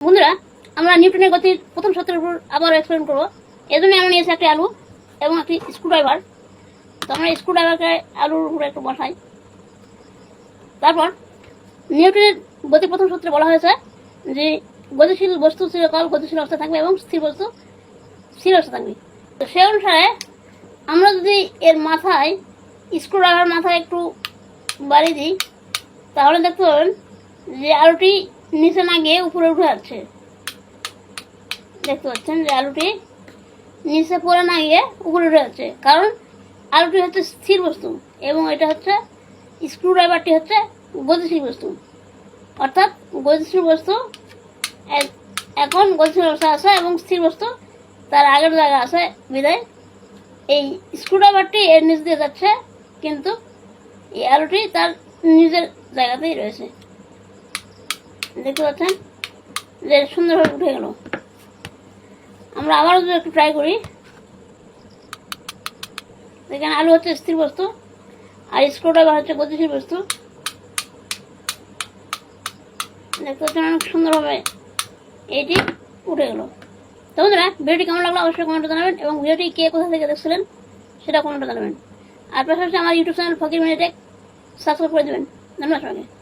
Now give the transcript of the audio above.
বন্ধুরা, আমরা নিউটনের গতির প্রথম সূত্রের উপর আবার এক্সপ্লেন করবো। এজন্য আমরা নিয়েছি একটি আলু এবং একটি স্ক্রুড্রাইভার। তো আমরা স্ক্রুড্রাইভারকে আলুর উপরে একটু বসাই। তারপর নিউটনের গতির প্রথম সূত্রে বলা হয়েছে যে গতিশীল বস্তু চিরকাল গতিশীল অবস্থায় থাকবে এবং স্থির বস্তু স্থির অবস্থায় থাকবে। তো সে অনুসারে আমরা যদি এর মাথায় স্ক্রুড্রাইভার মাথায় একটু বাড়ি দিই, তাহলে দেখতে পাবেন যে আলুটি নিচে না গিয়ে উপরে উঠে যাচ্ছে। দেখতে পাচ্ছেন যে আলুটি নিচে পড়ে না গিয়ে উপরে উঠে যাচ্ছে, কারণ আলুটি হচ্ছে স্থির বস্তু এবং এটা হচ্ছে স্ক্রুড্রাইভারটি হচ্ছে গতিশীল বস্তু। অর্থাৎ গতিশীল বস্তু এখন গতিশীল অবস্থা আছে এবং স্থির বস্তু তার আগের জায়গা আছে, বিদায় এই স্ক্রুড্রাইভারটি এর নিচ দিয়ে যাচ্ছে, কিন্তু এই আলুটি তার নিজের জায়গাতেই রয়েছে। দেখতে পাচ্ছেন যে সুন্দরভাবে উঠে গেল। আমরা আবারও যদি একটু ট্রাই করি, দেখেন আলু হচ্ছে স্থির বস্তু আর স্ক্রুড্রাইভার হচ্ছে গতিশীল বস্তু। দেখতে পাচ্ছেন অনেক সুন্দরভাবে এইটি উঠে গেল। তো বন্ধুরা, ভিডিওটি কেমন লাগলো অবশ্যই কমেন্টে জানাবেন এবং ভিডিওটি কে কোথা থেকে দেখছিলেন সেটা কমেন্টে জানাবেন। আর পাশাপাশি আমার ইউটিউব চ্যানেল ফকির মিনি টেক সাবস্ক্রাইব করে দেবেন। ধন্যবাদ সবাইকে।